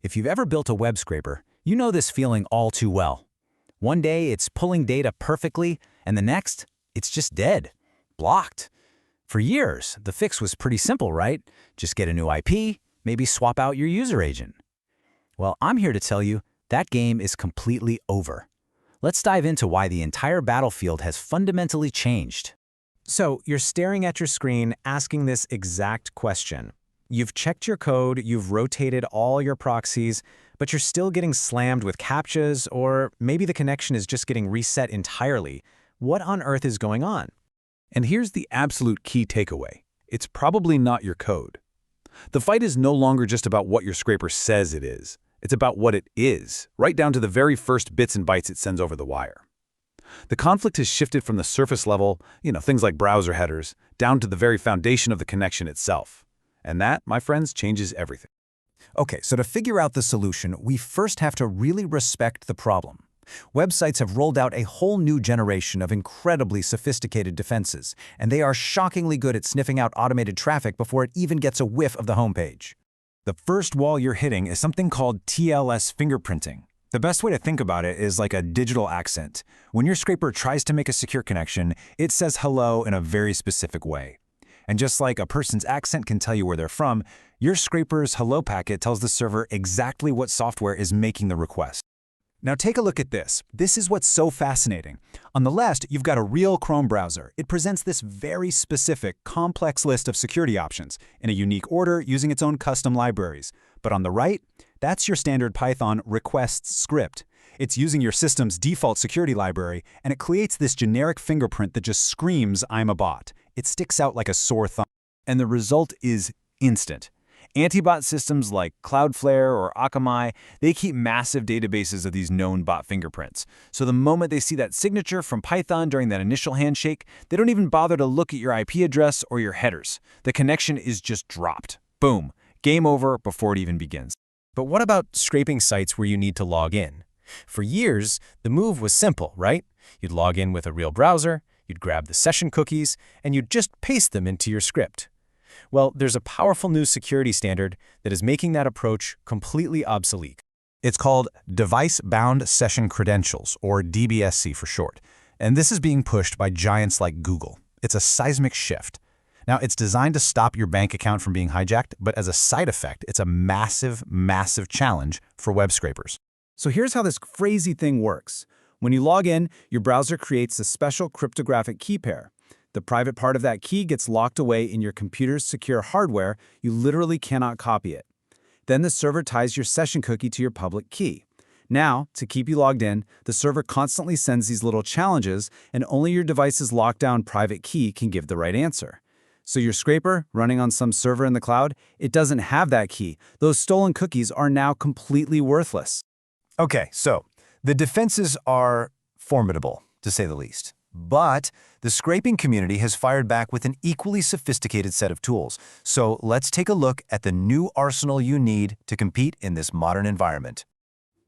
If you've ever built a web scraper, you know this feeling all too well. One day it's pulling data perfectly, and the next, it's just dead, blocked. For years, the fix was pretty simple, right? Just get a new IP, maybe swap out your user agent. Well, I'm here to tell you that game is completely over. Let's dive into why the entire battlefield has fundamentally changed. So you're staring at your screen asking this exact question. You've checked your code, you've rotated all your proxies, but you're still getting slammed with CAPTCHAs, or maybe the connection is just getting reset entirely. What on earth is going on? And here's the absolute key takeaway. It's probably not your code. The fight is no longer just about what your scraper says it is. It's about what it is, right down to the very first bits and bytes it sends over the wire. The conflict has shifted from the surface level, things like browser headers, down to the very foundation of the connection itself. And that, my friends, changes everything. Okay, so to figure out the solution, we first have to really respect the problem. Websites have rolled out a whole new generation of incredibly sophisticated defenses, and they are shockingly good at sniffing out automated traffic before it even gets a whiff of the homepage. The first wall you're hitting is something called TLS Fingerprinting. The best way to think about it is like a digital accent. When your scraper tries to make a secure connection, it says hello in a very specific way. And just like a person's accent can tell you where they're from, your scraper's hello packet tells the server exactly what software is making the request. Now take a look at this. This is what's so fascinating. On the left, you've got a real Chrome browser. It presents this very specific, complex list of security options in a unique order using its own custom libraries. But on the right, that's your standard Python requests script. It's using your system's default security library, and it creates this generic fingerprint that just screams, "I'm a bot." It sticks out like a sore thumb. And the result is instant. Anti-bot systems like Cloudflare or Akamai, they keep massive databases of these known bot fingerprints. So the moment they see that signature from Python during that initial handshake, they don't even bother to look at your IP address or your headers. The connection is just dropped. Boom. Game over before it even begins. But what about scraping sites where you need to log in? For years, the move was simple, right? You'd log in with a real browser, you'd grab the session cookies, and you'd just paste them into your script. Well, there's a powerful new security standard that is making that approach completely obsolete. It's called Device-Bound Session Credentials, or DBSC for short. And this is being pushed by giants like Google. It's a seismic shift. Now, it's designed to stop your bank account from being hijacked, but as a side effect, it's a massive, massive challenge for web scrapers. So here's how this crazy thing works. When you log in, your browser creates a special cryptographic key pair. The private part of that key gets locked away in your computer's secure hardware. You literally cannot copy it. Then the server ties your session cookie to your public key. Now, to keep you logged in, the server constantly sends these little challenges, and only your device's locked-down private key can give the right answer. So your scraper, running on some server in the cloud, it doesn't have that key. Those stolen cookies are now completely worthless. Okay, so the defenses are formidable, to say the least. But the scraping community has fired back with an equally sophisticated set of tools. So let's take a look at the new arsenal you need to compete in this modern environment.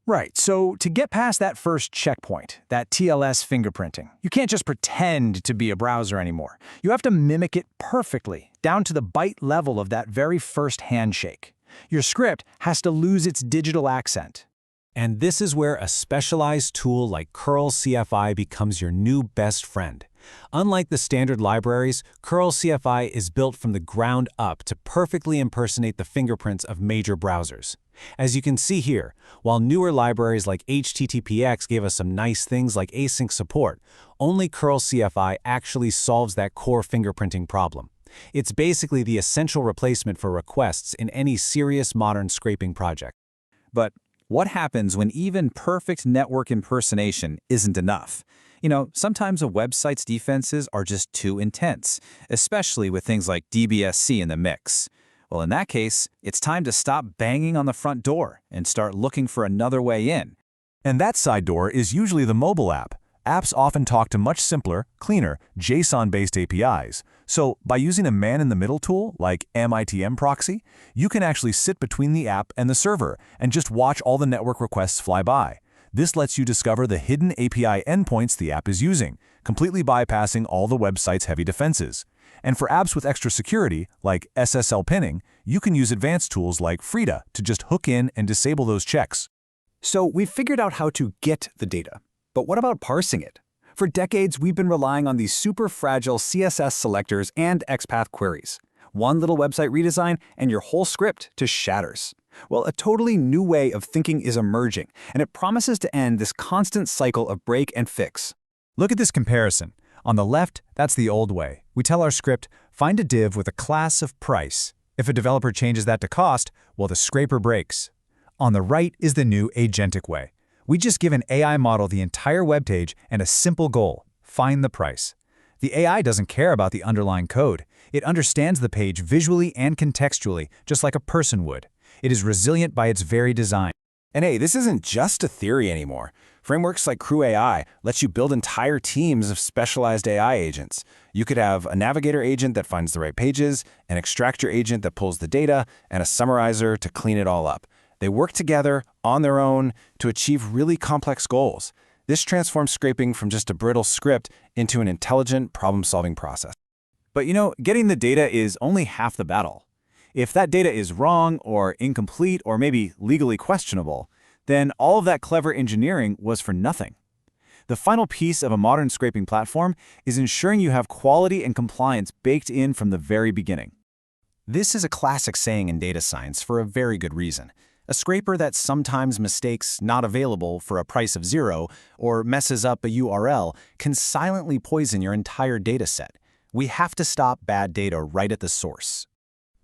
Right, so to get past that first checkpoint, that TLS fingerprinting, you can't just pretend to be a browser anymore. You have to mimic it perfectly, down to the byte level of that very first handshake. Your script has to lose its digital accent. And this is where a specialized tool like CrewAI becomes your new best friend. Unlike the standard libraries, CrewAI is built from the ground up to perfectly impersonate the fingerprints of major browsers. As you can see here, while newer libraries like HTTPX gave us some nice things like async support, only CrewAI actually solves that core fingerprinting problem. It's basically the essential replacement for requests in any serious modern scraping project. But what happens when even perfect network impersonation isn't enough? Sometimes a website's defenses are just too intense, especially with things like DBSC in the mix. Well, in that case, it's time to stop banging on the front door and start looking for another way in. And that side door is usually the mobile app. Apps often talk to much simpler, cleaner, JSON-based APIs. So by using a man-in-the-middle tool like MITM proxy, you can actually sit between the app and the server and just watch all the network requests fly by. This lets you discover the hidden API endpoints the app is using, completely bypassing all the website's heavy defenses. And for apps with extra security, like SSL pinning, you can use advanced tools like Frida to just hook in and disable those checks. So we've figured out how to get the data. But what about parsing it? For decades, we've been relying on these super fragile CSS selectors and XPath queries. One little website redesign and your whole script just shatters. Well, a totally new way of thinking is emerging, and it promises to end this constant cycle of break and fix. Look at this comparison. On the left, that's the old way. We tell our script, find a div with a class of price. If a developer changes that to cost, well, the scraper breaks. On the right is the new agentic way. We just give an AI model the entire web page and a simple goal, find the price. The AI doesn't care about the underlying code. It understands the page visually and contextually, just like a person would. It is resilient by its very design. And hey, this isn't just a theory anymore. Frameworks like CrewAI let you build entire teams of specialized AI agents. You could have a navigator agent that finds the right pages, an extractor agent that pulls the data, and a summarizer to clean it all up. They work together on their own to achieve really complex goals. This transforms scraping from just a brittle script into an intelligent problem-solving process. But getting the data is only half the battle. If that data is wrong or incomplete or maybe legally questionable, then all of that clever engineering was for nothing. The final piece of a modern scraping platform is ensuring you have quality and compliance baked in from the very beginning. This is a classic saying in data science for a very good reason. A scraper that sometimes mistakes not available for a price of 0 or messes up a URL can silently poison your entire data set. We have to stop bad data right at the source.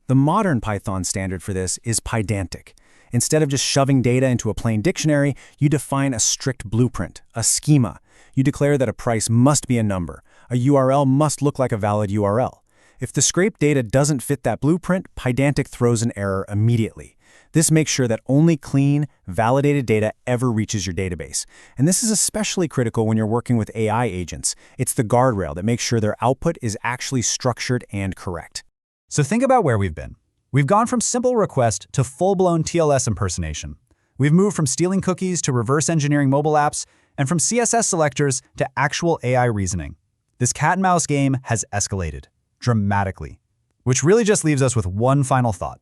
The modern Python standard for this is Pydantic. Instead of just shoving data into a plain dictionary, you define a strict blueprint, a schema. You declare that a price must be a number. A URL must look like a valid URL. If the scraped data doesn't fit that blueprint, Pydantic throws an error immediately. This makes sure that only clean, validated data ever reaches your database. And this is especially critical when you're working with AI agents. It's the guardrail that makes sure their output is actually structured and correct. So think about where we've been. We've gone from simple request to full-blown TLS impersonation. We've moved from stealing cookies to reverse engineering mobile apps, and from CSS selectors to actual AI reasoning. This cat-and-mouse game has escalated dramatically, which really just leaves us with one final thought.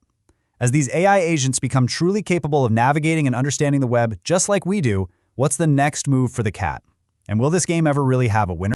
As these AI agents become truly capable of navigating and understanding the web just like we do, what's the next move for the cat? And will this game ever really have a winner?